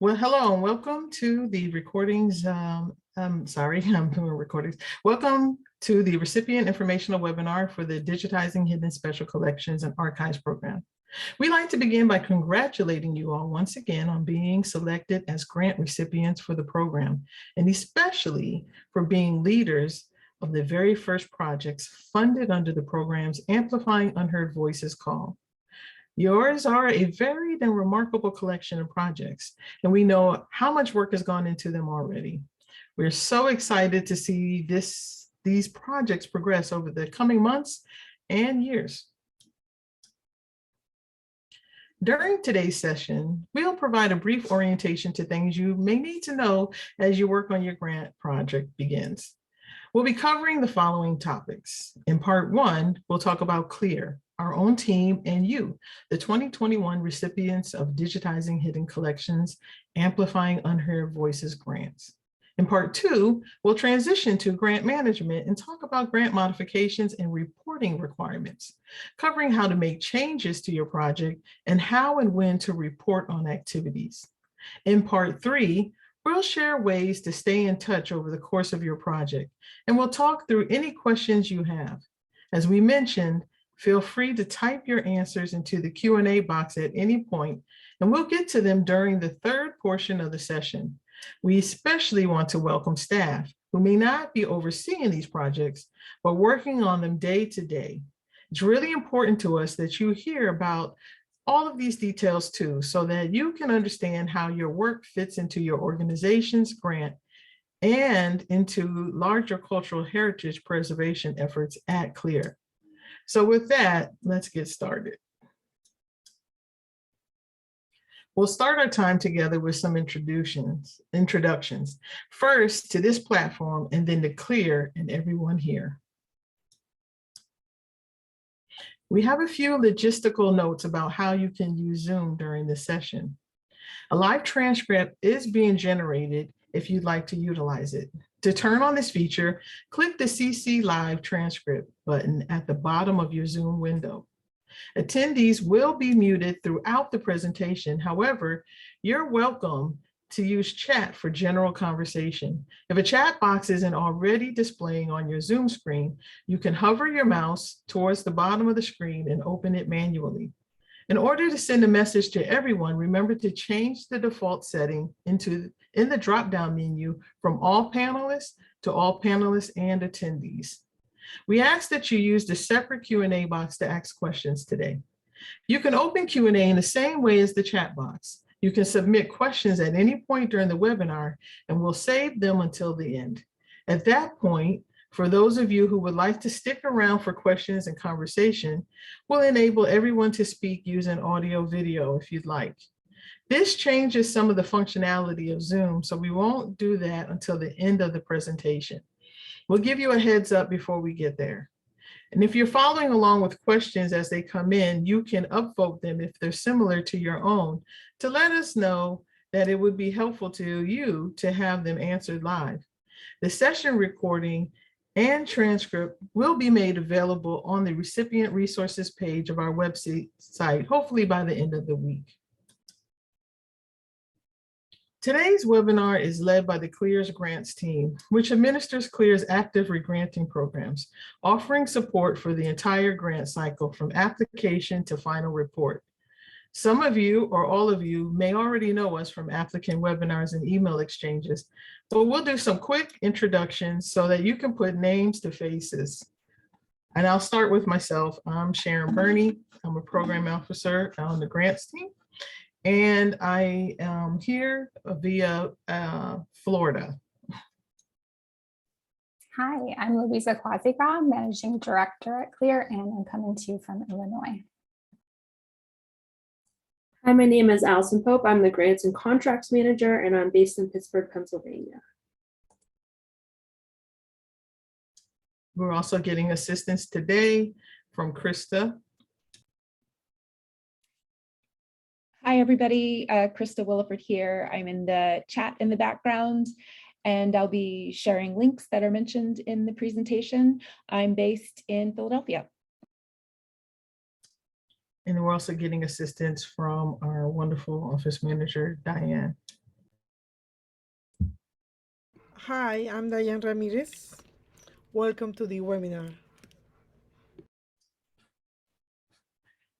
Well, hello and welcome to the recordings. I'm sorry, I'm doing recordings. Welcome to the recipient informational webinar for the Digitizing Hidden Special Collections and Archives program. We'd like to begin by congratulating you all once again on being selected as grant recipients for the program, and especially for being leaders of the very first projects funded under the program's Amplifying Unheard Voices call. Yours are a varied and remarkable collection of projects, and we know how much work has gone into them already. We're so excited to see these projects progress over the coming months and years. During today's session, we'll provide a brief orientation to things you may need to know as your work on your grant project begins. We'll be covering the following topics. In part one, we'll talk about CLIR, our own team, and you, the 2021 recipients of Digitizing Hidden Collections, Amplifying Unheard Voices grants. In part two, we'll transition to grant management and talk about grant modifications and reporting requirements, covering how to make changes to your project and how and when to report on activities. In part three, we'll share ways to stay in touch over the course of your project, and we'll talk through any questions you have. As we mentioned, feel free to type your answers into the Q&A box at any point, and we'll get to them during the third portion of the session. We especially want to welcome staff who may not be overseeing these projects, but working on them day to day. It's really important to us that you hear about all of these details too, so that you can understand how your work fits into your organization's grant and into larger cultural heritage preservation efforts at CLIR. So with that, let's get started. We'll start our time together with some introductions. First to this platform and then to CLIR and everyone here. We have a few logistical notes about how you can use Zoom during this session. A live transcript is being generated if you'd like to utilize it. To turn on this feature, click the CC Live Transcript button at the bottom of your Zoom window. Attendees will be muted throughout the presentation. However, you're welcome to use chat for general conversation. If a chat box isn't already displaying on your Zoom screen, you can hover your mouse towards the bottom of the screen and open it manually. In order to send a message to everyone, remember to change the default setting in the drop-down menu from all panelists to all panelists and attendees. We ask that you use the separate Q&A box to ask questions today. You can open Q&A in the same way as the chat box. You can submit questions at any point during the webinar, and we'll save them until the end. At that point, for those of you who would like to stick around for questions and conversation, we'll enable everyone to speak using audio video if you'd like. This changes some of the functionality of Zoom, so we won't do that until the end of the presentation. We'll give you a heads up before we get there. And if you're following along with questions as they come in, you can upvote them if they're similar to your own to let us know that it would be helpful to you to have them answered live. The session recording and transcript will be made available on the recipient resources page of our website, hopefully by the end of the week. Today's webinar is led by the CLIR's grants team, which administers CLIR's active regranting programs, offering support for the entire grant cycle from application to final report. Some of you or all of you may already know us from applicant webinars and email exchanges, but we'll do some quick introductions so that you can put names to faces. And I'll start with myself. I'm Sharon Burney. I'm a program officer on the grants team. And I am here via Florida. Hi, I'm Louisa Quasigra, Managing Director at CLIR, and I'm coming to you from Illinois. Hi, my name is Allison Pope. I'm the Grants and Contracts Manager, and I'm based in Pittsburgh, Pennsylvania. We're also getting assistance today from Krista. Hi, everybody. Krista Williford here. I'm in the chat in the background, and I'll be sharing links that are mentioned in the presentation. I'm based in Philadelphia. And we're also getting assistance from our wonderful office manager, Diane. Hi, I'm Diane Ramirez. Welcome to the webinar.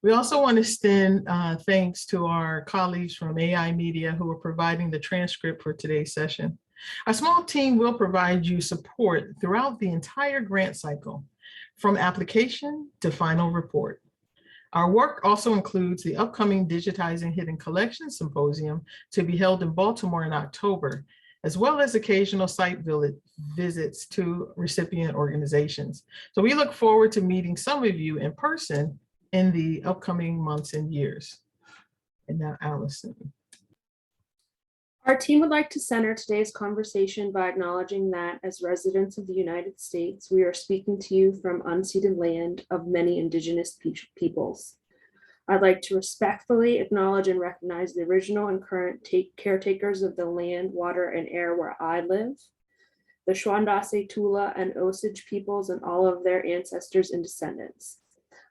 We also want to extend thanks to our colleagues from AI Media who are providing the transcript for today's session. Our small team will provide you support throughout the entire grant cycle, from application to final report. Our work also includes the upcoming Digitizing Hidden Collections Symposium to be held in Baltimore in October, as well as occasional site visits to recipient organizations. So we look forward to meeting some of you in person in the upcoming months and years. And now Allison. Our team would like to center today's conversation by acknowledging that as residents of the United States, we are speaking to you from unceded land of many indigenous peoples. I'd like to respectfully acknowledge and recognize the original and current caretakers of the land, water, and air where I live, the Shwandase, Tula, and Osage peoples and all of their ancestors and descendants.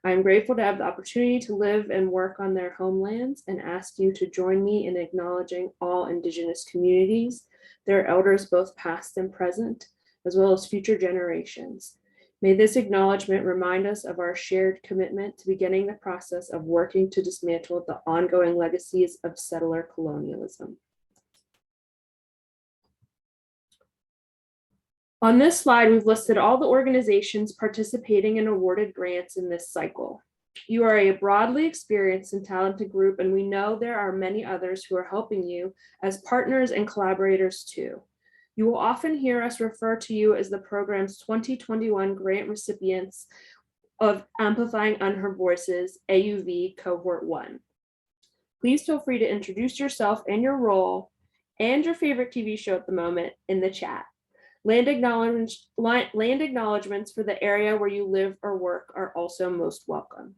I am grateful to have the opportunity to live and work on their homelands and ask you to join me in acknowledging all Indigenous communities, their elders both past and present, as well as future generations. May this acknowledgement remind us of our shared commitment to beginning the process of working to dismantle the ongoing legacies of settler colonialism. On this slide, we've listed all the organizations participating in awarded grants in this cycle. You are a broadly experienced and talented group, and we know there are many others who are helping you as partners and collaborators too. You will often hear us refer to you as the program's 2021 grant recipients of Amplifying Unheard Voices, AUV Cohort 1. Please feel free to introduce yourself and your role and your favorite TV show at the moment in the chat. Land acknowledgements for the area where you live or work are also most welcome.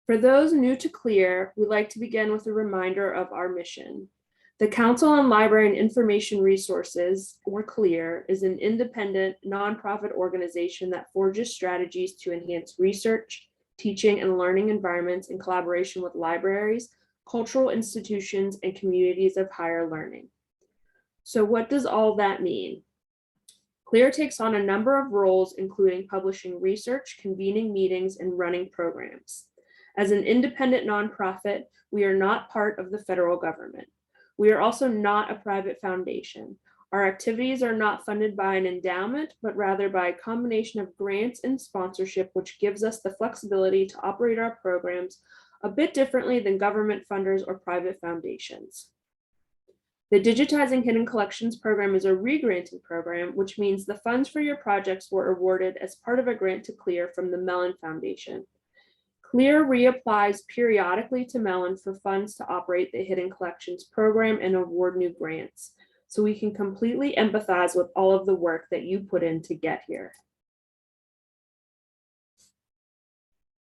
For those new to CLIR, we'd like to begin with a reminder of our mission. The Council on Library and Information Resources, or CLIR, is an independent nonprofit organization that forges strategies to enhance research, teaching, and learning environments in collaboration with libraries, cultural institutions, and communities of higher learning. So what does all that mean? CLIR takes on a number of roles, including publishing research, convening meetings, and running programs. As an independent nonprofit, we are not part of the federal government. We are also not a private foundation. Our activities are not funded by an endowment, but rather by a combination of grants and sponsorship, which gives us the flexibility to operate our programs a bit differently than government funders or private foundations. The Digitizing Hidden Collections program is a re-granting program, which means the funds for your projects were awarded as part of a grant to CLIR from the Mellon Foundation. CLIR reapplies periodically to Mellon for funds to operate the Hidden Collections program and award new grants, so we can completely empathize with all of the work that you put in to get here.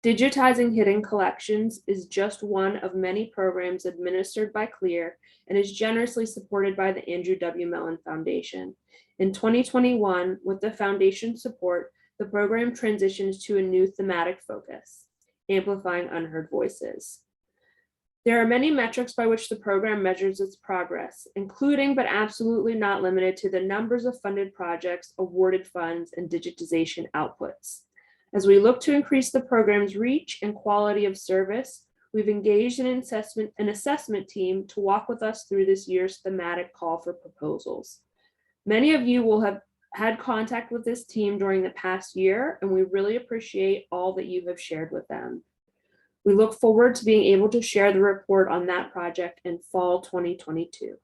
Digitizing Hidden Collections is just one of many programs administered by CLIR and is generously supported by the Andrew W. Mellon Foundation. In 2021, with the foundation's support, the program transitions to a new thematic focus, Amplifying Unheard Voices. There are many metrics by which the program measures its progress, including but absolutely not limited to the numbers of funded projects, awarded funds, and digitization outputs. As we look to increase the program's reach and quality of service, we've engaged an assessment team to walk with us through this year's thematic call for proposals. Many of you will have had contact with this team during the past year, and we really appreciate all that you have shared with them. We look forward to being able to share the report on that project in fall 2022.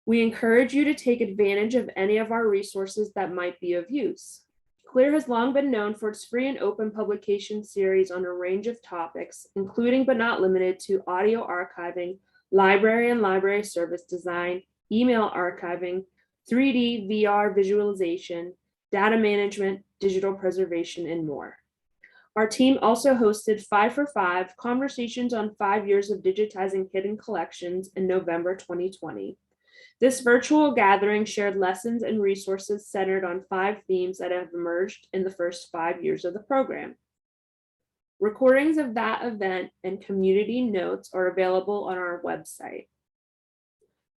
We encourage you to take advantage of any of our resources that might be of use. CLIR has long been known for its free and open publication series on a range of topics, including but not limited to audio archiving, library and library service design, email archiving, 3D VR visualization, data management, digital preservation, and more. Our team also hosted 5 for 5 conversations on 5 years of digitizing hidden collections in November 2020. This virtual gathering shared lessons and resources centered on 5 themes that have emerged in the first 5 years of the program. Recordings of that event and community notes are available on our website.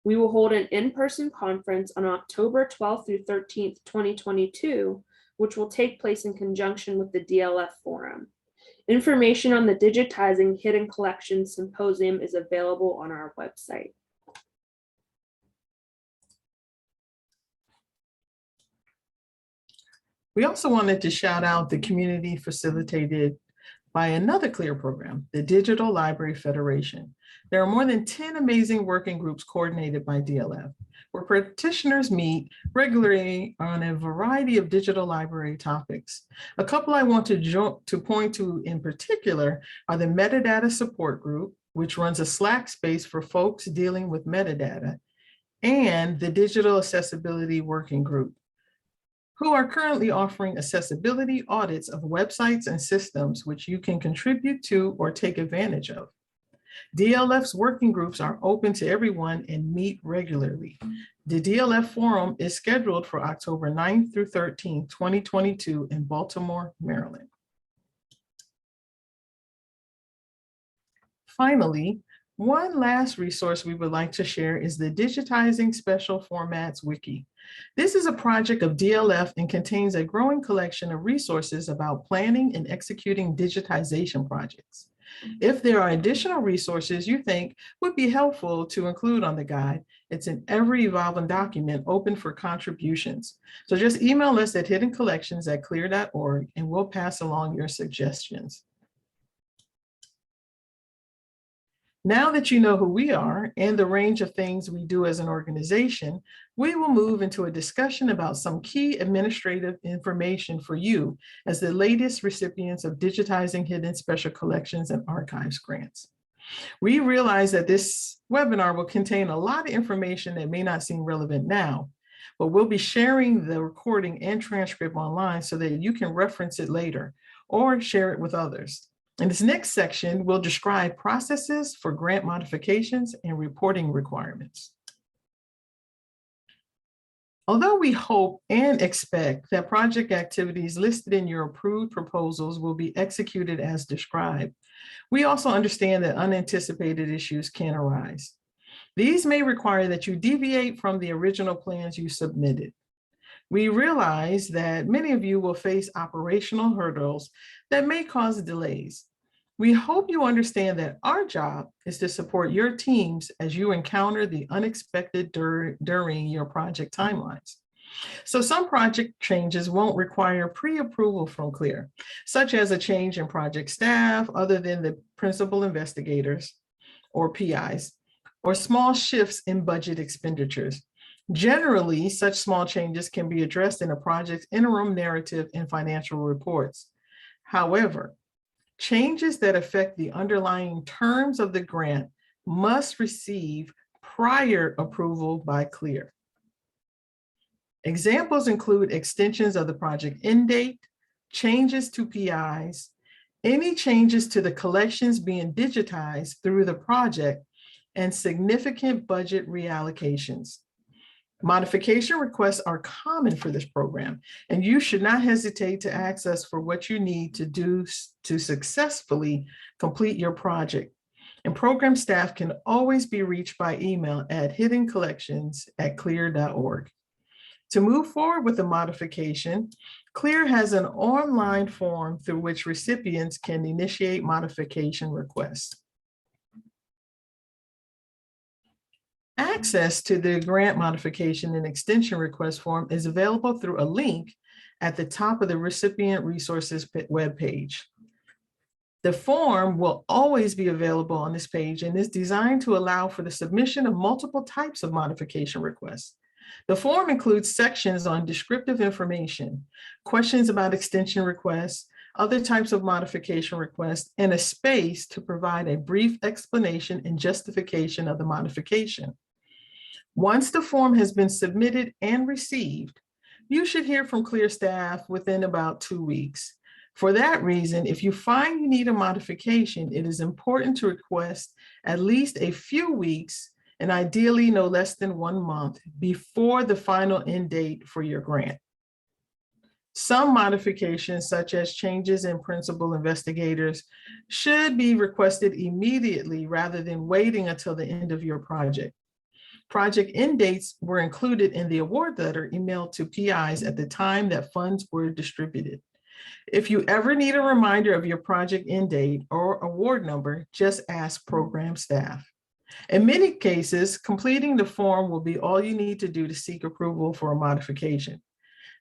We will hold an in-person conference on October 12th through 13th, 2022, which will take place in conjunction with the DLF Forum. Information on the Digitizing Hidden Collections Symposium is available on our website. We also wanted to shout out the community facilitated by another CLIR program, the Digital Library Federation. There are more than 10 amazing working groups coordinated by DLF, where practitioners meet regularly on a variety of digital library topics. A couple I want to point to in particular are the Metadata Support Group, which runs a Slack space for folks dealing with metadata, and the Digital Accessibility Working Group, who are currently offering accessibility audits of websites and systems which you can contribute to or take advantage of. DLF's working groups are open to everyone and meet regularly. The DLF Forum is scheduled for October 9th through 13th, 2022 in Baltimore, Maryland. Finally, one last resource we would like to share is the Digitizing Special Formats Wiki. This is a project of DLF and contains a growing collection of resources about planning and executing digitization projects. If there are additional resources you think would be helpful to include on the guide, it's an ever-evolving document open for contributions. So just email us at hiddencollections@clir.org and we'll pass along your suggestions. Now that you know who we are and the range of things we do as an organization, we will move into a discussion about some key administrative information for you as the latest recipients of Digitizing Hidden Special Collections and Archives grants. We realize that this webinar will contain a lot of information that may not seem relevant now, but we'll be sharing the recording and transcript online so that you can reference it later or share it with others. In this next section, we'll describe processes for grant modifications and reporting requirements. Although we hope and expect that project activities listed in your approved proposals will be executed as described, we also understand that unanticipated issues can arise. These may require that you deviate from the original plans you submitted. We realize that many of you will face operational hurdles that may cause delays. We hope you understand that our job is to support your teams as you encounter the unexpected during your project timelines. So some project changes won't require pre-approval from CLIR, such as a change in project staff other than the principal investigators or PIs, or small shifts in budget expenditures. Generally, such small changes can be addressed in a project's interim narrative and financial reports. However, changes that affect the underlying terms of the grant must receive prior approval by CLIR. Examples include extensions of the project end date, changes to PIs, any changes to the collections being digitized through the project, and significant budget reallocations. Modification requests are common for this program, and you should not hesitate to ask us for what you need to do to successfully complete your project. And program staff can always be reached by email at hiddencollections@clir.org. To move forward with the modification, CLIR has an online form through which recipients can initiate modification requests. Access to the grant modification and extension request form is available through a link at the top of the recipient resources webpage. The form will always be available on this page and is designed to allow for the submission of multiple types of modification requests. The form includes sections on descriptive information, questions about extension requests, other types of modification requests, and a space to provide a brief explanation and justification of the modification. Once the form has been submitted and received, you should hear from CLIR staff within about 2 weeks. For that reason, if you find you need a modification, it is important to request at least a few weeks and ideally no less than 1 month before the final end date for your grant. Some modifications, such as changes in principal investigators, should be requested immediately rather than waiting until the end of your project. Project end dates were included in the award letter emailed to PIs at the time that funds were distributed. If you ever need a reminder of your project end date or award number, just ask program staff. In many cases, completing the form will be all you need to do to seek approval for a modification.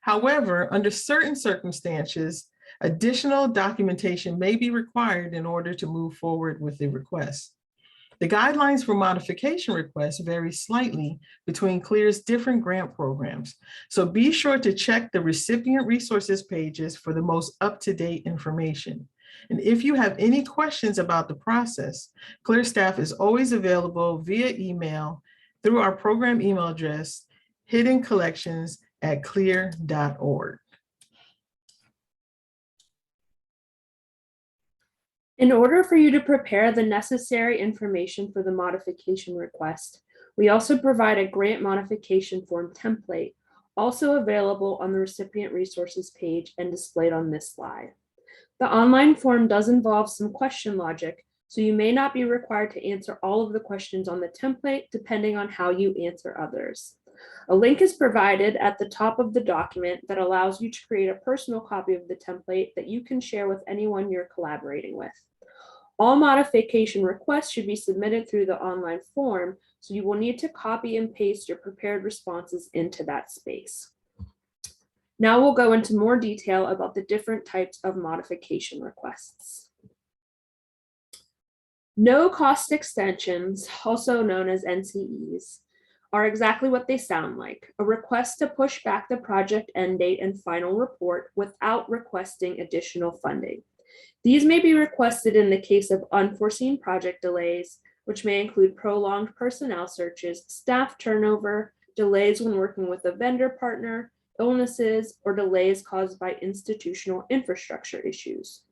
However, under certain circumstances, additional documentation may be required in order to move forward with the request. The guidelines for modification requests vary slightly between CLIR's different grant programs, so be sure to check the recipient resources pages for the most up-to-date information. And if you have any questions about the process, CLIR staff is always available via email through our program email address, hiddencollections@clir.org. In order for you to prepare the necessary information for the modification request, we also provide a grant modification form template, also available on the recipient resources page and displayed on this slide. The online form does involve some question logic, so you may not be required to answer all of the questions on the template, depending on how you answer others. A link is provided at the top of the document that allows you to create a personal copy of the template that you can share with anyone you're collaborating with. All modification requests should be submitted through the online form, so you will need to copy and paste your prepared responses into that space. Now we'll go into more detail about the different types of modification requests. No cost extensions, also known as NCEs, are exactly what they sound like: a request to push back the project end date and final report without requesting additional funding. These may be requested in the case of unforeseen project delays, which may include prolonged personnel searches, staff turnover, delays when working with a vendor partner, illnesses, or delays caused by institutional infrastructure issues.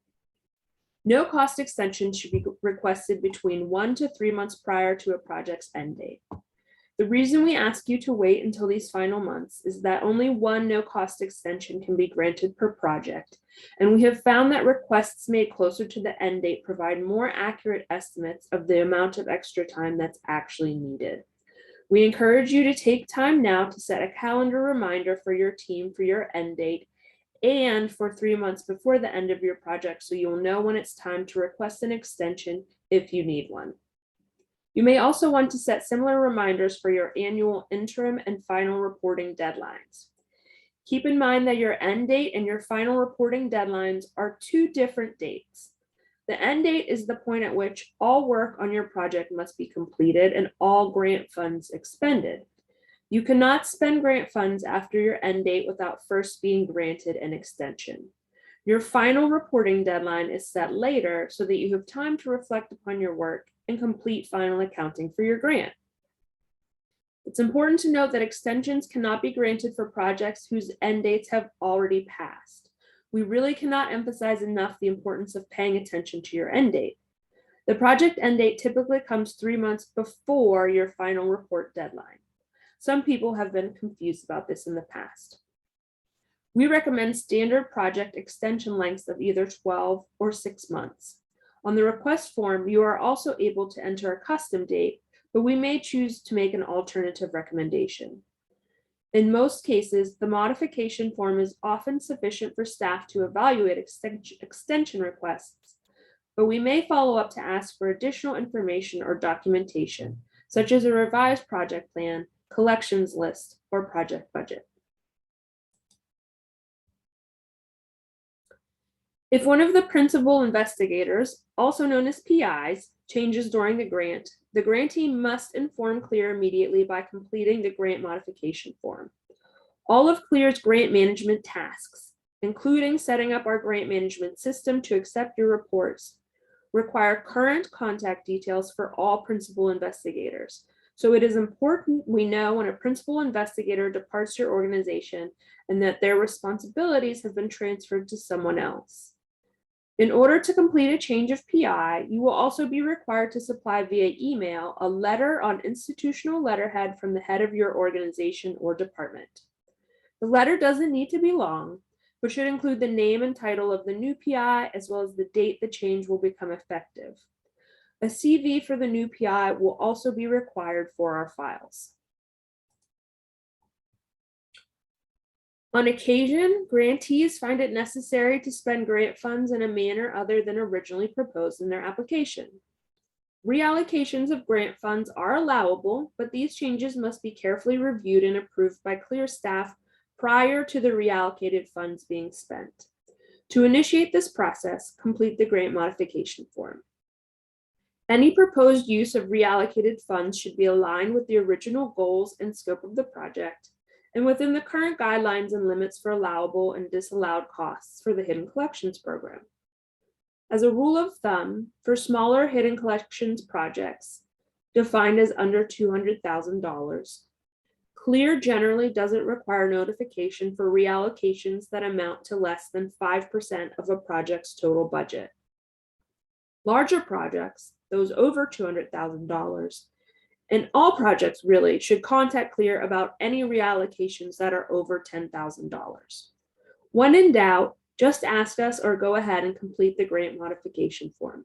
No cost extension should be requested between 1 to 3 months prior to a project's end date. The reason we ask you to wait until these final months is that only one no-cost extension can be granted per project, and we have found that requests made closer to the end date provide more accurate estimates of the amount of extra time that's actually needed. We encourage you to take time now to set a calendar reminder for your team for your end date and for 3 months before the end of your project, so you'll know when it's time to request an extension if you need one. You may also want to set similar reminders for your annual interim and final reporting deadlines. Keep in mind that your end date and your final reporting deadlines are two different dates. The end date is the point at which all work on your project must be completed and all grant funds expended. You cannot spend grant funds after your end date without first being granted an extension. Your final reporting deadline is set later so that you have time to reflect upon your work and complete final accounting for your grant. It's important to note that extensions cannot be granted for projects whose end dates have already passed. We really cannot emphasize enough the importance of paying attention to your end date. The project end date typically comes 3 months before your final report deadline. Some people have been confused about this in the past. We recommend standard project extension lengths of either 12 or 6 months. On the request form, you are also able to enter a custom date, but we may choose to make an alternative recommendation. In most cases, the modification form is often sufficient for staff to evaluate extension requests, but we may follow up to ask for additional information or documentation, such as a revised project plan, collections list, or project budget. If one of the principal investigators, also known as PIs, changes during the grantee must inform CLIR immediately by completing the grant modification form. All of CLIR's grant management tasks, including setting up our grant management system to accept your reports, require current contact details for all principal investigators. So it is important we know when a principal investigator departs your organization and that their responsibilities have been transferred to someone else. In order to complete a change of PI, you will also be required to supply via email a letter on institutional letterhead from the head of your organization or department. The letter doesn't need to be long, which should include the name and title of the new PI as well as the date the change will become effective. A CV for the new PI will also be required for our files. On occasion, grantees find it necessary to spend grant funds in a manner other than originally proposed in their application. Reallocations of grant funds are allowable, but these changes must be carefully reviewed and approved by CLIR staff prior to the reallocated funds being spent. To initiate this process, complete the grant modification form. Any proposed use of reallocated funds should be aligned with the original goals and scope of the project and within the current guidelines and limits for allowable and disallowed costs for the Hidden Collections Program. As a rule of thumb, for smaller hidden collections projects, defined as under $200,000, CLIR generally doesn't require notification for reallocations that amount to less than 5% of a project's total budget. Larger projects, those over $200,000, and all projects really should contact CLIR about any reallocations that are over $10,000. When in doubt, just ask us or go ahead and complete the grant modification form.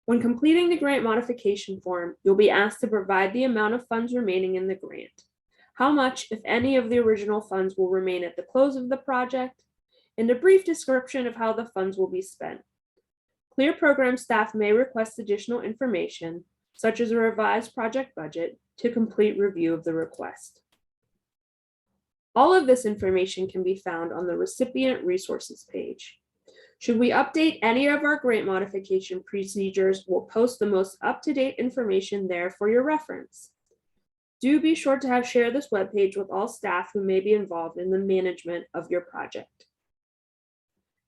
When completing the grant modification form, you'll be asked to provide the amount of funds remaining in the grant, how much, if any, of the original funds will remain at the close of the project, and a brief description of how the funds will be spent. CLIR program staff may request additional information, such as a revised project budget, to complete review of the request. All of this information can be found on the recipient resources page. Should we update any of our grant modification procedures, we'll post the most up-to-date information there for your reference. Do be sure to share this webpage with all staff who may be involved in the management of your project.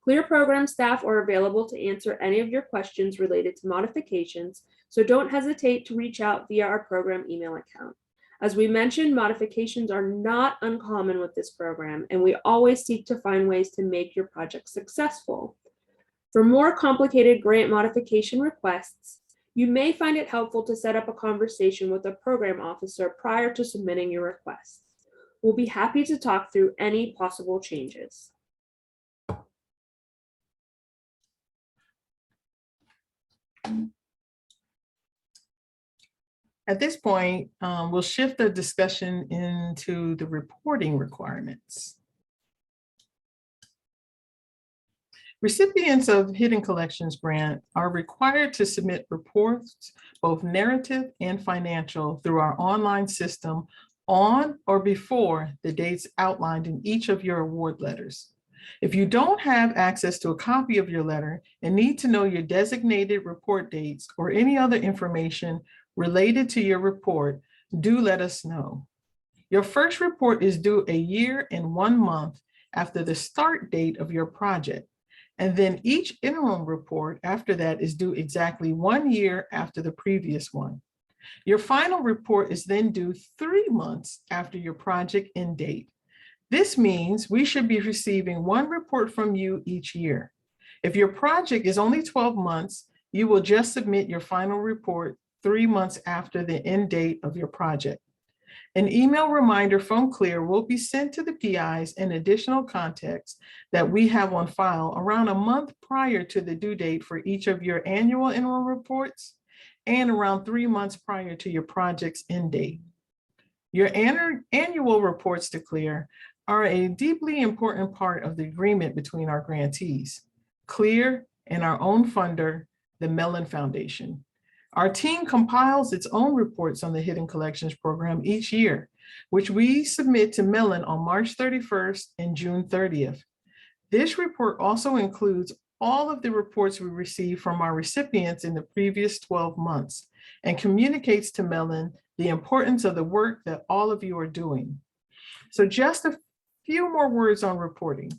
CLIR program staff are available to answer any of your questions related to modifications, so don't hesitate to reach out via our program email account. As we mentioned, modifications are not uncommon with this program, and we always seek to find ways to make your project successful. For more complicated grant modification requests, you may find it helpful to set up a conversation with a program officer prior to submitting your request. We'll be happy to talk through any possible changes. At this point, we'll shift the discussion into the reporting requirements. Recipients of Hidden Collections Grant are required to submit reports, both narrative and financial, through our online system on or before the dates outlined in each of your award letters. If you don't have access to a copy of your letter and need to know your designated report dates or any other information related to your report, do let us know. Your first report is due a year and 1 month after the start date of your project. And then each interim report after that is due exactly 1 year after the previous one. Your final report is then due 3 months after your project end date. This means we should be receiving 1 report from you each year. If your project is only 12 months, you will just submit your final report 3 months after the end date of your project. An email reminder from CLIR will be sent to the PIs and additional context that we have on file around a month prior to the due date for each of your annual interim reports and around 3 months prior to your project's end date. Your annual reports to CLIR are a deeply important part of the agreement between our grantees, CLIR and our own funder, the Mellon Foundation. Our team compiles its own reports on the Hidden Collections Program each year, which we submit to Mellon on March 31st and June 30th. This report also includes all of the reports we received from our recipients in the previous 12 months and communicates to Mellon the importance of the work that all of you are doing. So just a few more words on reporting.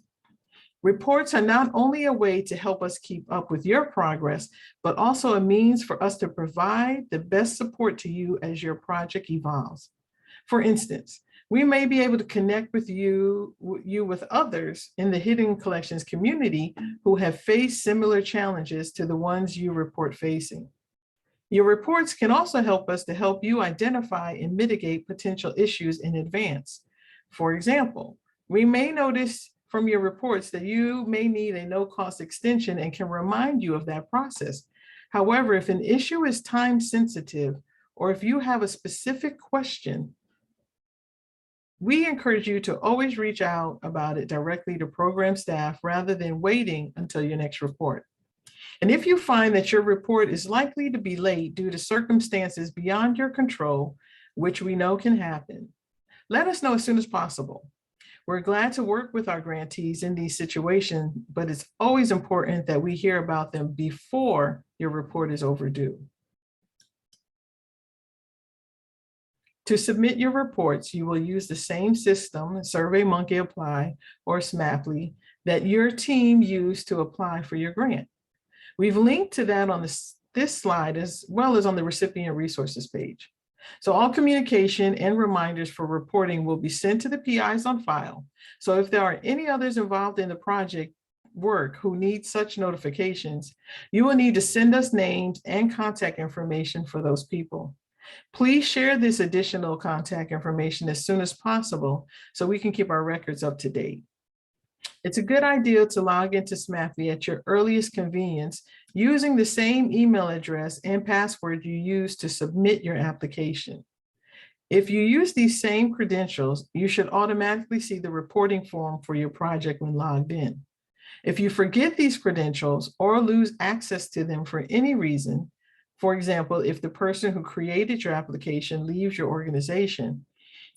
Reports are not only a way to help us keep up with your progress, but also a means for us to provide the best support to you as your project evolves. For instance, we may be able to connect with you with others in the Hidden Collections community who have faced similar challenges to the ones you report facing. Your reports can also help us to help you identify and mitigate potential issues in advance. For example, we may notice from your reports that you may need a no-cost extension and can remind you of that process. However, if an issue is time sensitive, or if you have a specific question, we encourage you to always reach out about it directly to program staff rather than waiting until your next report. And if you find that your report is likely to be late due to circumstances beyond your control, which we know can happen, let us know as soon as possible. We're glad to work with our grantees in these situations, but it's always important that we hear about them before your report is overdue. To submit your reports, you will use the same system, SurveyMonkey Apply or SMAPLY, that your team used to apply for your grant. We've linked to that on this slide as well as on the recipient resources page. So all communication and reminders for reporting will be sent to the PIs on file. So if there are any others involved in the project work who need such notifications, you will need to send us names and contact information for those people. Please share this additional contact information as soon as possible so we can keep our records up to date. It's a good idea to log into SMAPLY at your earliest convenience using the same email address and password you used to submit your application. If you use these same credentials, you should automatically see the reporting form for your project when logged in. If you forget these credentials or lose access to them for any reason, for example, if the person who created your application leaves your organization,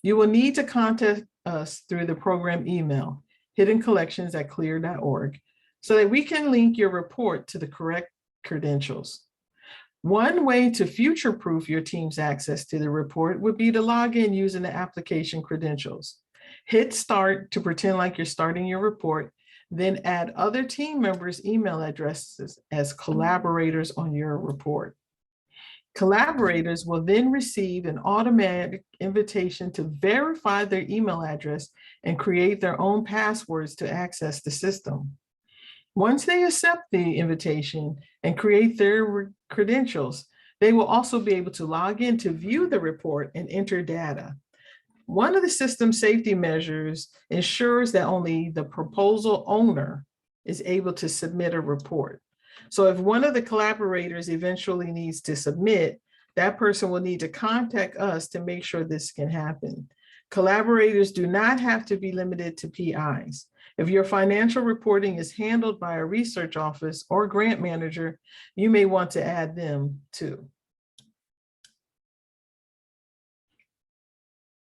you will need to contact us through the program email, hiddencollections@clir.org, so that we can link your report to the correct credentials. One way to future-proof your team's access to the report would be to log in using the application credentials. Hit start to pretend like you're starting your report, then add other team members' email addresses as collaborators on your report. Collaborators will then receive an automatic invitation to verify their email address and create their own passwords to access the system. Once they accept the invitation and create their credentials, they will also be able to log in to view the report and enter data. One of the system safety measures ensures that only the proposal owner is able to submit a report. So if one of the collaborators eventually needs to submit, that person will need to contact us to make sure this can happen. Collaborators do not have to be limited to PIs. If your financial reporting is handled by a research office or grant manager, you may want to add them too.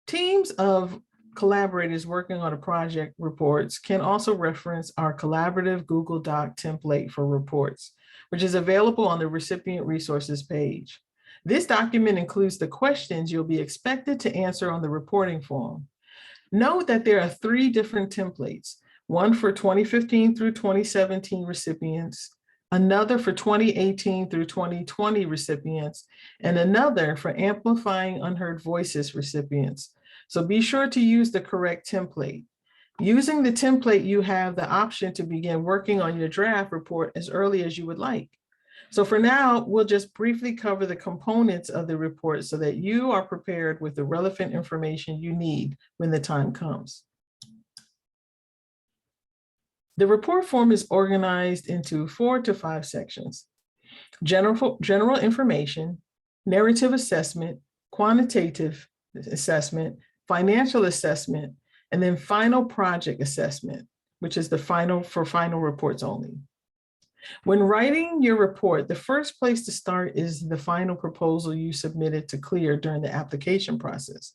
Teams of collaborators working on a project reports can also reference our collaborative Google Doc template for reports, which is available on the recipient resources page. This document includes the questions you'll be expected to answer on the reporting form. Note that there are 3 different templates, one for 2015 through 2017 recipients, another for 2018 through 2020 recipients, and another for Amplifying Unheard Voices recipients. So be sure to use the correct template. Using the template, you have the option to begin working on your draft report as early as you would like. So for now, we'll just briefly cover the components of the report so that you are prepared with the relevant information you need when the time comes. The report form is organized into 4 to 5 sections: general information, narrative assessment, quantitative assessment, financial assessment, and then final project assessment, which is the final reports only. When writing your report, the first place to start is the final proposal you submitted to CLIR during the application process.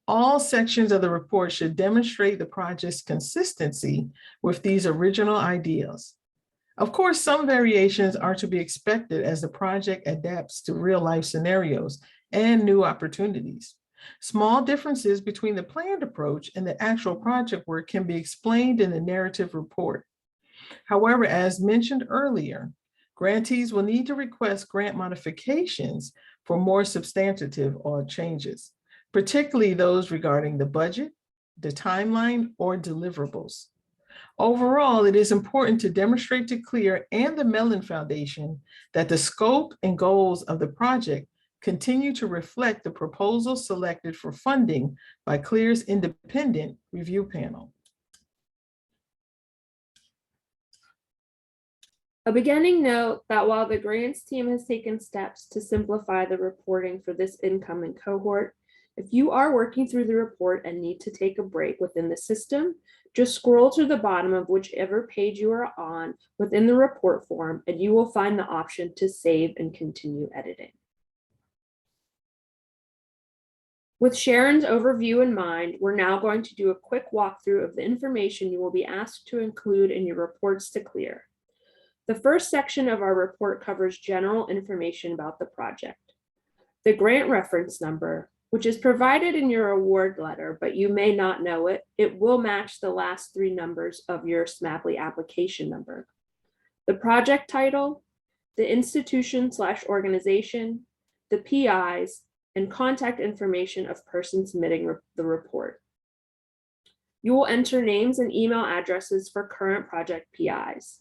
All sections of the report should demonstrate the project's consistency with these original ideas. Of course, some variations are to be expected as the project adapts to real-life scenarios and new opportunities. Small differences between the planned approach and the actual project work can be explained in the narrative report. However, as mentioned earlier, grantees will need to request grant modifications for more substantive or changes, particularly those regarding the budget, the timeline, or deliverables. Overall, it is important to demonstrate to CLIR and the Mellon Foundation that the scope and goals of the project continue to reflect the proposal selected for funding by CLIR's independent review panel. A beginning note that while the grants team has taken steps to simplify the reporting for this incoming cohort, if you are working through the report and need to take a break within the system, just scroll to the bottom of whichever page you are on within the report form, and you will find the option to save and continue editing. With Sharon's overview in mind, we're now going to do a quick walkthrough of the information you will be asked to include in your reports to CLIR. The first section of our report covers general information about the project. The grant reference number, which is provided in your award letter, but you may not know it, it will match the last 3 numbers of your SMAPLY application number. The project title, the institution/organization, the PIs, and contact information of person submitting the report. You will enter names and email addresses for current project PIs.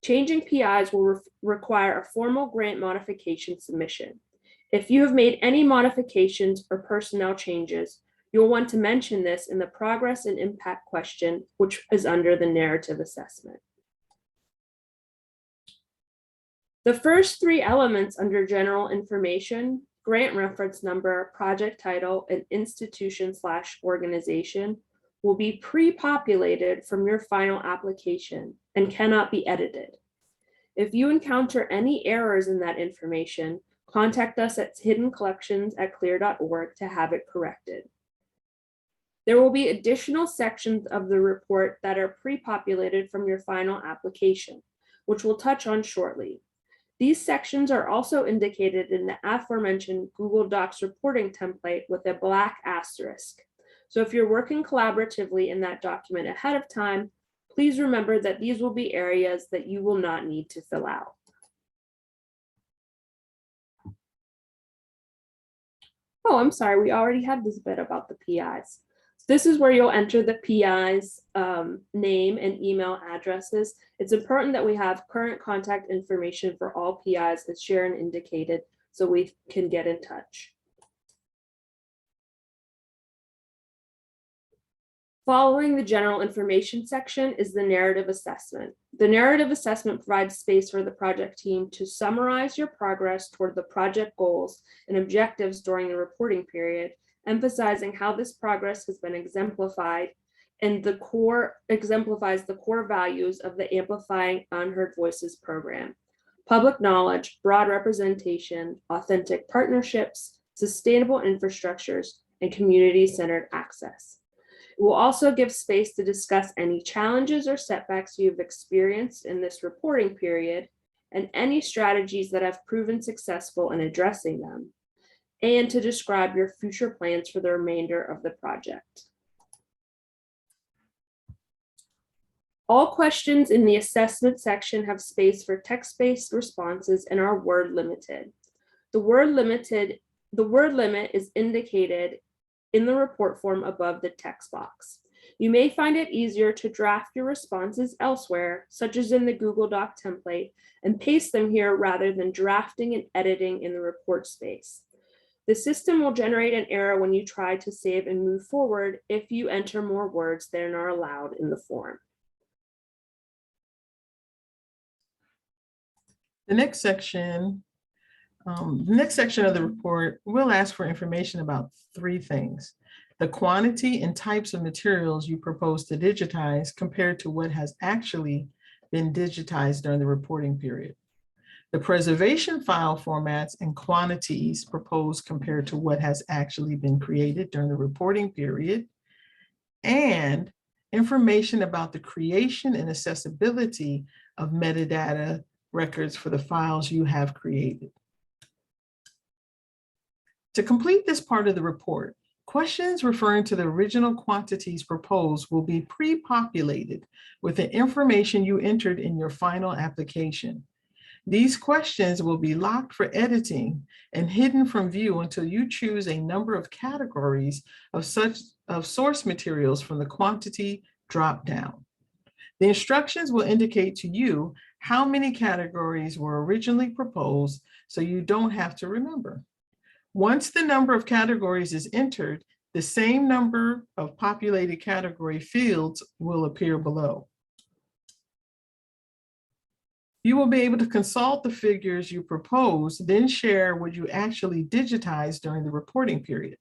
Changing PIs will require a formal grant modification submission. If you have made any modifications or personnel changes, you'll want to mention this in the progress and impact question, which is under the narrative assessment. The first 3 elements under general information, grant reference number, project title, and institution/organization, will be pre-populated from your final application and cannot be edited. If you encounter any errors in that information, contact us at hiddencollections@clir.org to have it corrected. There will be additional sections of the report that are pre-populated from your final application, which we'll touch on shortly. These sections are also indicated in the aforementioned Google Docs reporting template with a black asterisk. So if you're working collaboratively in that document ahead of time, please remember that these will be areas that you will not need to fill out. Oh, I'm sorry, we already had this bit about the PIs. This is where you'll enter the PI's name and email addresses. It's important that we have current contact information for all PIs, as Sharon indicated, so we can get in touch. Following the general information section is the narrative assessment. The narrative assessment provides space for the project team to summarize your progress toward the project goals and objectives during the reporting period, emphasizing how this progress has been exemplified and exemplifies the core values of the Amplifying Unheard Voices program: public knowledge, broad representation, authentic partnerships, sustainable infrastructures, and community-centered access. It will also give space to discuss any challenges or setbacks you've experienced in this reporting period and any strategies that have proven successful in addressing them, and to describe your future plans for the remainder of the project. All questions in the assessment section have space for text-based responses and are word limited. The word limit is indicated in the report form above the text box. You may find it easier to draft your responses elsewhere, such as in the Google Doc template, and paste them here rather than drafting and editing in the report space. The system will generate an error when you try to save and move forward if you enter more words than are allowed in the form. The next section of the report will ask for information about 3 things: the quantity and types of materials you propose to digitize compared to what has actually been digitized during the reporting period, the preservation file formats and quantities proposed compared to what has actually been created during the reporting period, and information about the creation and accessibility of metadata records for the files you have created. To complete this part of the report, questions referring to the original quantities proposed will be pre-populated with the information you entered in your final application. These questions will be locked for editing and hidden from view until you choose a number of categories of source materials from the quantity drop-down. The instructions will indicate to you how many categories were originally proposed, so you don't have to remember. Once the number of categories is entered, the same number of populated category fields will appear below. You will be able to consult the figures you propose, then share what you actually digitized during the reporting period.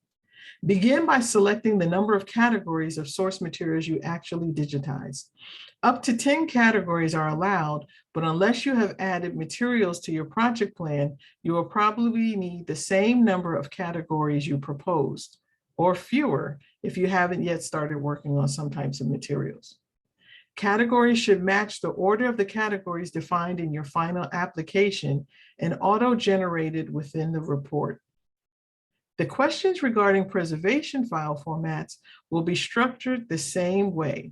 Begin by selecting the number of categories of source materials you actually digitize. Up to 10 categories are allowed, but unless you have added materials to your project plan, you will probably need the same number of categories you proposed, or fewer if you haven't yet started working on some types of materials. Categories should match the order of the categories defined in your final application and auto-generated within the report. The questions regarding preservation file formats will be structured the same way.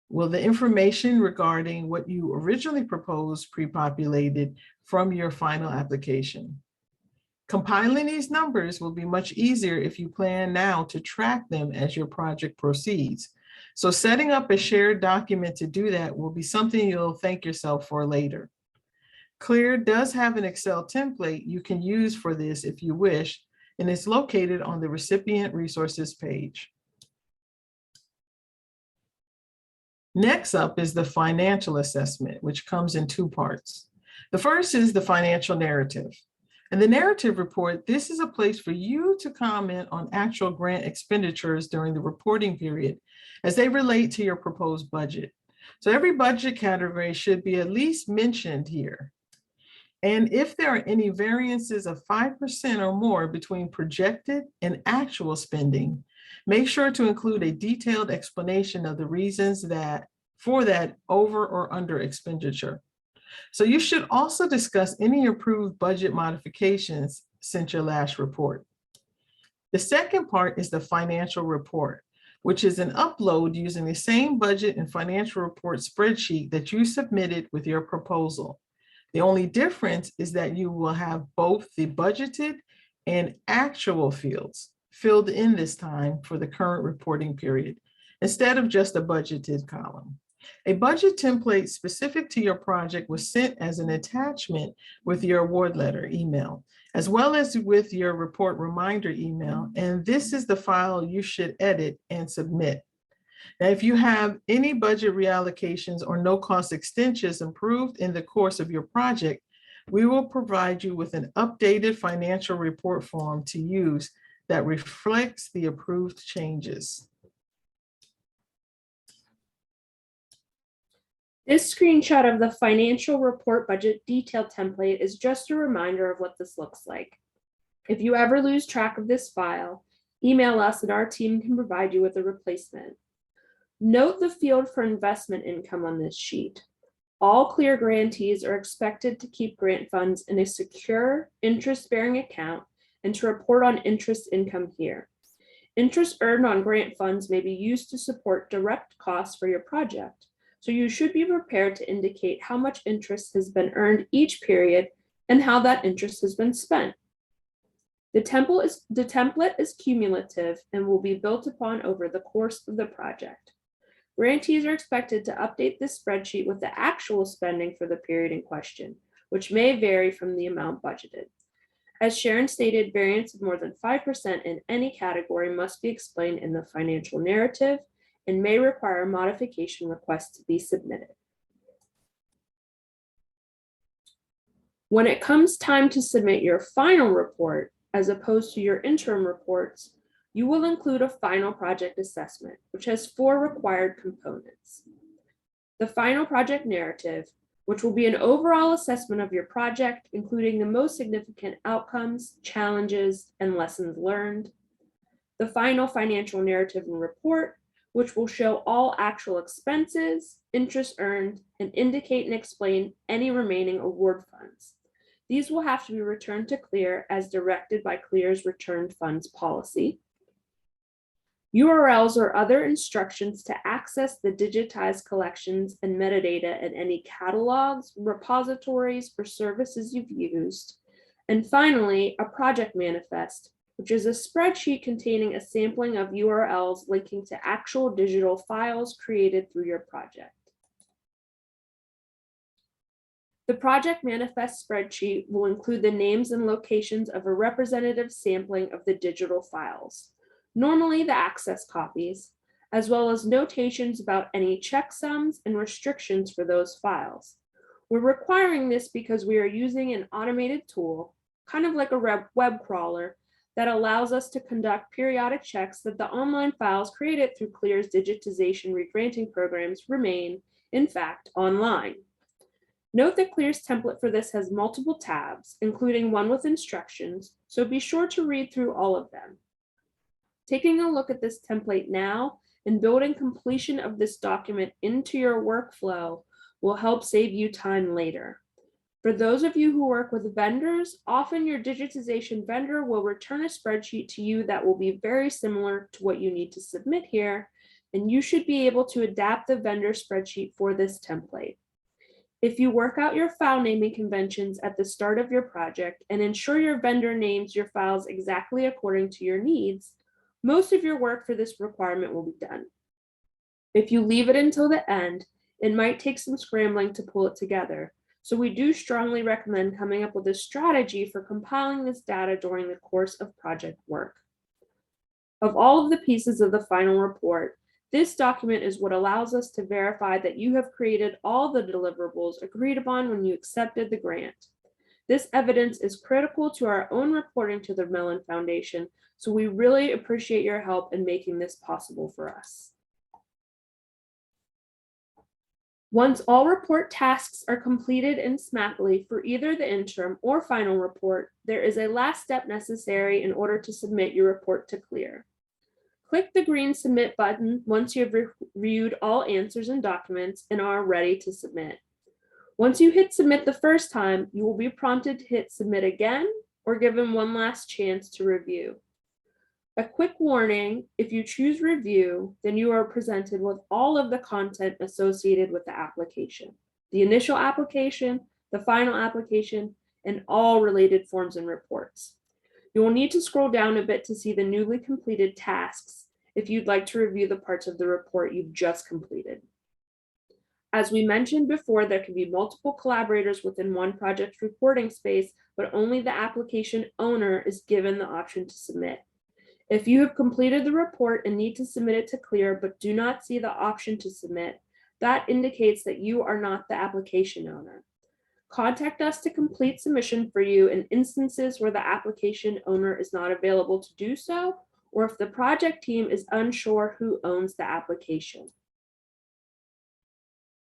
Will the information regarding what you originally proposed pre-populated from your final application? Compiling these numbers will be much easier if you plan now to track them as your project proceeds. So setting up a shared document to do that will be something you'll thank yourself for later. CLIR does have an Excel template you can use for this if you wish, and it's located on the recipient resources page. Next up is the financial assessment, which comes in two parts. The first is the financial narrative. In the narrative report, this is a place for you to comment on actual grant expenditures during the reporting period as they relate to your proposed budget. So every budget category should be at least mentioned here. And if there are any variances of 5% or more between projected and actual spending, make sure to include a detailed explanation of the reasons for that over or under expenditure. So you should also discuss any approved budget modifications since your last report. The second part is the financial report, which is an upload using the same budget and financial report spreadsheet that you submitted with your proposal. The only difference is that you will have both the budgeted and actual fields filled in this time for the current reporting period, instead of just a budgeted column. A budget template specific to your project was sent as an attachment with your award letter email, as well as with your report reminder email, and this is the file you should edit and submit. Now, if you have any budget reallocations or no-cost extensions approved in the course of your project, we will provide you with an updated financial report form to use that reflects the approved changes. This screenshot of the financial report budget detail template is just a reminder of what this looks like. If you ever lose track of this file, email us and our team can provide you with a replacement. Note the field for investment income on this sheet. All CLIR grantees are expected to keep grant funds in a secure interest-bearing account and to report on interest income here. Interest earned on grant funds may be used to support direct costs for your project, so you should be prepared to indicate how much interest has been earned each period and how that interest has been spent. The template is cumulative and will be built upon over the course of the project. Grantees are expected to update this spreadsheet with the actual spending for the period in question, which may vary from the amount budgeted. As Sharon stated, variance of more than 5% in any category must be explained in the financial narrative and may require modification requests to be submitted. When it comes time to submit your final report, as opposed to your interim reports, you will include a final project assessment, which has 4 required components. The final project narrative, which will be an overall assessment of your project, including the most significant outcomes, challenges, and lessons learned. The final financial narrative and report, which will show all actual expenses, interest earned, and indicate and explain any remaining award funds. These will have to be returned to CLIR as directed by CLIR's returned funds policy. URLs or other instructions to access the digitized collections and metadata in any catalogs, repositories, or services you've used. And finally, a project manifest, which is a spreadsheet containing a sampling of URLs linking to actual digital files created through your project. The project manifest spreadsheet will include the names and locations of a representative sampling of the digital files, normally the access copies, as well as notations about any checksums and restrictions for those files. We're requiring this because we are using an automated tool, kind of like a web crawler, that allows us to conduct periodic checks that the online files created through CLIR's digitization regranting programs remain, in fact, online. Note that CLIR's template for this has multiple tabs, including one with instructions, so be sure to read through all of them. Taking a look at this template now and building completion of this document into your workflow will help save you time later. For those of you who work with vendors, often your digitization vendor will return a spreadsheet to you that will be very similar to what you need to submit here, and you should be able to adapt the vendor spreadsheet for this template. If you work out your file naming conventions at the start of your project and ensure your vendor names your files exactly according to your needs, most of your work for this requirement will be done. If you leave it until the end, it might take some scrambling to pull it together. So we do strongly recommend coming up with a strategy for compiling this data during the course of project work. Of all of the pieces of the final report, this document is what allows us to verify that you have created all the deliverables agreed upon when you accepted the grant. This evidence is critical to our own reporting to the Mellon Foundation, so we really appreciate your help in making this possible for us. Once all report tasks are completed in Smathly for either the interim or final report, there is a last step necessary in order to submit your report to CLIR. Click the green Submit button once you have reviewed all answers and documents and are ready to submit. Once you hit Submit the first time, you will be prompted to hit Submit again or given one last chance to review. A quick warning, if you choose review, then you are presented with all of the content associated with the application, the initial application, the final application, and all related forms and reports. You will need to scroll down a bit to see the newly completed tasks if you'd like to review the parts of the report you've just completed. As we mentioned before, there can be multiple collaborators within one project reporting space, but only the application owner is given the option to submit. If you have completed the report and need to submit it to CLIR but do not see the option to submit, that indicates that you are not the application owner. Contact us to complete submission for you in instances where the application owner is not available to do so, or if the project team is unsure who owns the application.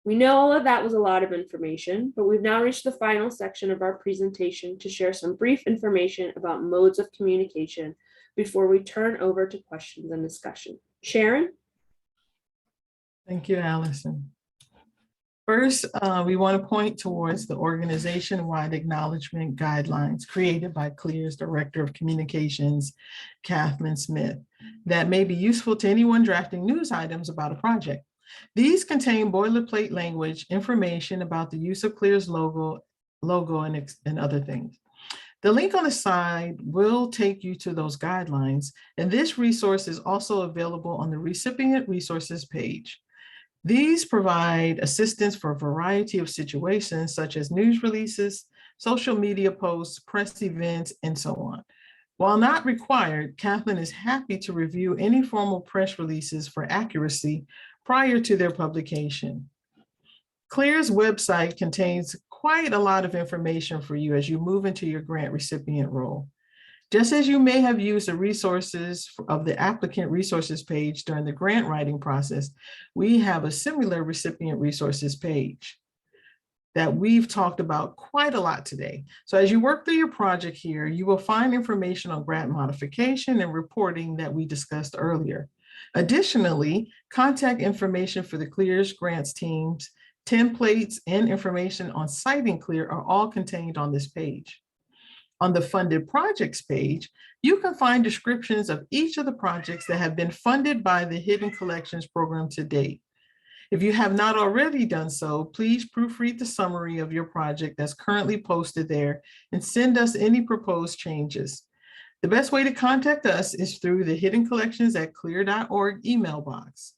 We know all of that was a lot of information, but we've now reached the final section of our presentation to share some brief information about modes of communication before we turn over to questions and discussion. Sharon? Thank you, Allison. First, we want to point towards the organization-wide acknowledgement guidelines created by CLIR's Director of Communications, Kathleen Smith, that may be useful to anyone drafting news items about a project. These contain boilerplate language, information about the use of CLIR's logo and other things. The link on the side will take you to those guidelines, and this resource is also available on the Recipient Resources page. These provide assistance for a variety of situations such as news releases, social media posts, press events, and so on. While not required, Kathleen is happy to review any formal press releases for accuracy prior to their publication. CLIR's website contains quite a lot of information for you as you move into your grant recipient role. Just as you may have used the resources of the applicant resources page during the grant writing process, we have a similar recipient resources page that we've talked about quite a lot today. So as you work through your project here, you will find information on grant modification and reporting that we discussed earlier. Additionally, contact information for the CLIR's grants teams, templates, and information on citing CLIR are all contained on this page. On the funded projects page, you can find descriptions of each of the projects that have been funded by the Hidden Collections program to date. If you have not already done so, please proofread the summary of your project that's currently posted there and send us any proposed changes. The best way to contact us is through the hiddencollections@clir.org email box.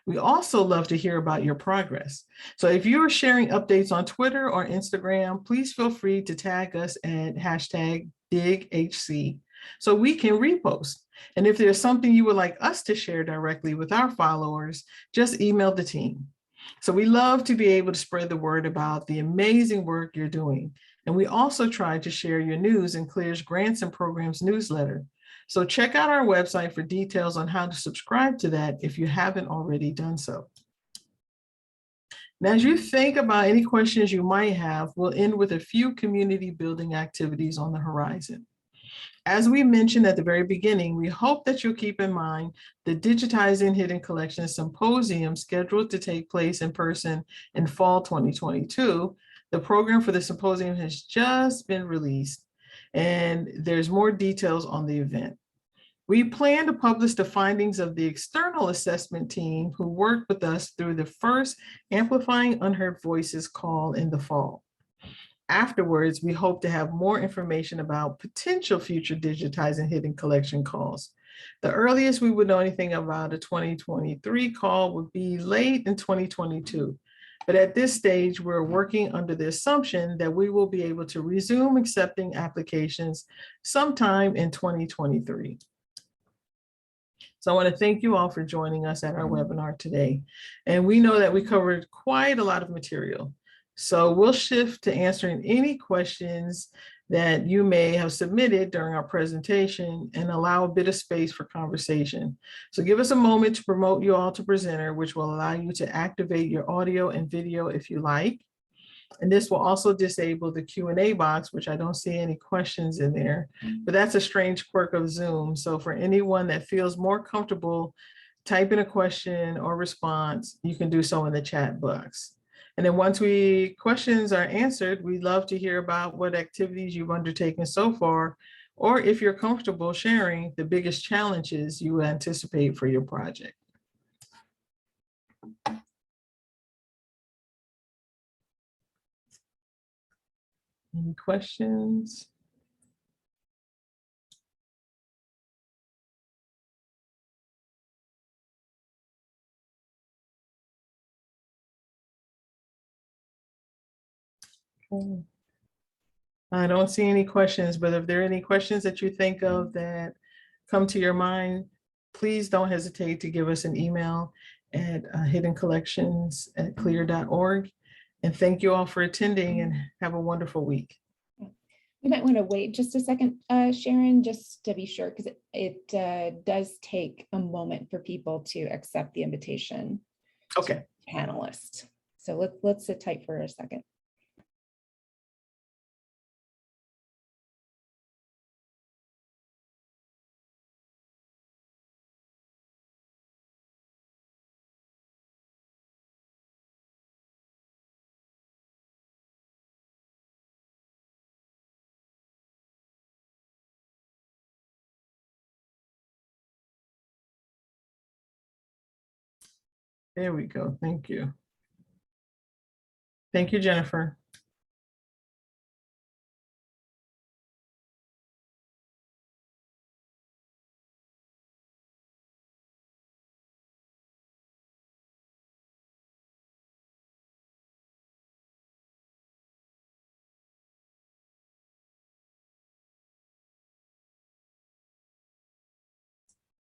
We also love to hear about your progress. So if you are sharing updates on Twitter or Instagram, please feel free to tag us at #DigHC so we can repost. And if there's something you would like us to share directly with our followers, just email the team. So we love to be able to spread the word about the amazing work you're doing. And we also try to share your news in CLIR's Grants and Programs newsletter. So check out our website for details on how to subscribe to that if you haven't already done so. Now, as you think about any questions you might have, we'll end with a few community building activities on the horizon. As we mentioned at the very beginning, we hope that you'll keep in mind the Digitizing Hidden Collections Symposium scheduled to take place in person in fall 2022. The program for the symposium has just been released, and there's more details on the event. We plan to publish the findings of the external assessment team who worked with us through the first Amplifying Unheard Voices call in the fall. Afterwards, we hope to have more information about potential future Digitizing Hidden Collection calls. The earliest we would know anything about a 2023 call would be late in 2022. But at this stage, we're working under the assumption that we will be able to resume accepting applications sometime in 2023. So I want to thank you all for joining us at our webinar today. And we know that we covered quite a lot of material. So we'll shift to answering any questions that you may have submitted during our presentation and allow a bit of space for conversation. So give us a moment to promote you all to presenter, which will allow you to activate your audio and video if you like. And this will also disable the Q&A box, which I don't see any questions in there, but that's a strange quirk of Zoom. So for anyone that feels more comfortable typing a question or response, you can do so in the chat box. And then once questions are answered, we'd love to hear about what activities you've undertaken so far, or if you're comfortable sharing the biggest challenges you anticipate for your project. Any questions? Okay. I don't see any questions, but if there are any questions that you think of that come to your mind, please don't hesitate to give us an email at hiddencollections@clir.org. And thank you all for attending and have a wonderful week. We might want to wait just a second, Sharon, just to be sure, because it does take a moment for people to accept the invitation. Okay. Panelists. So let's sit tight for a second. There we go. Thank you. Thank you, Jennifer.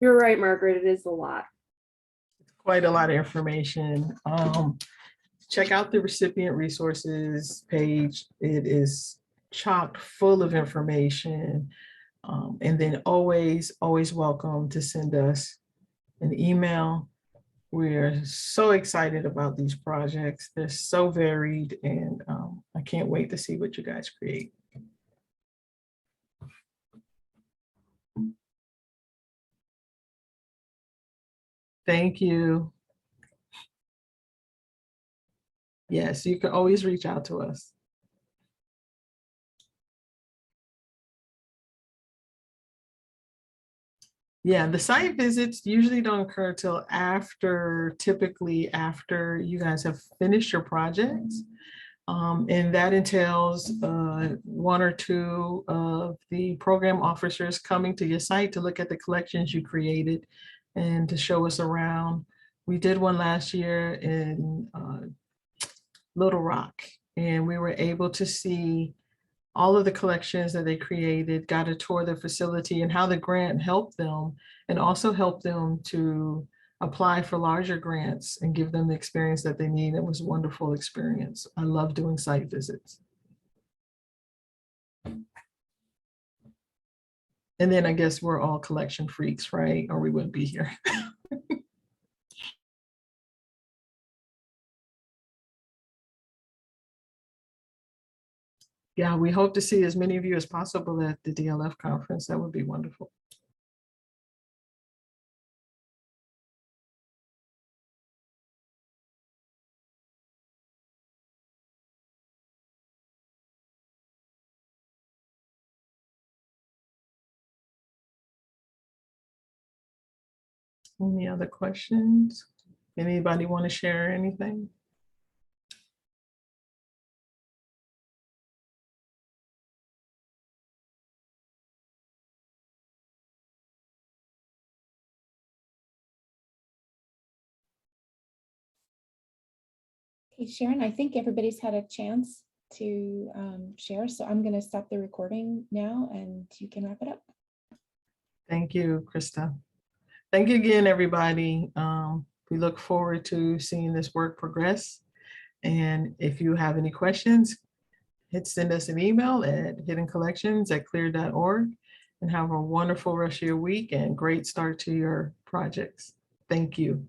You're right, Margaret, it is a lot. Quite a lot of information. Check out the recipient resources page. It is chock full of information. And then always welcome to send us an email. We're so excited about these projects. They're so varied, and I can't wait to see what you guys create. Thank you. Yes, you can always reach out to us. Yeah, the site visits usually don't occur till typically after you guys have finished your projects. And that entails one or two of the program officers coming to your site to look at the collections you created and to show us around. We did one last year in Little Rock, and we were able to see all of the collections that they created, got a tour of the facility and how the grant helped them, and also helped them to apply for larger grants and give them the experience that they need. It was a wonderful experience. I love doing site visits. And then I guess we're all collection freaks, right? Or we wouldn't be here. Yeah, we hope to see as many of you as possible at the DLF conference. That would be wonderful. Any other questions? Anybody want to share anything? Okay, Sharon, I think everybody's had a chance to share, so I'm going to stop the recording now and you can wrap it up. Thank you, Krista. Thank you again, everybody. We look forward to seeing this work progress. And if you have any questions, send us an email at hiddencollections@clir.org, and have a wonderful rest of your week and great start to your projects. Thank you.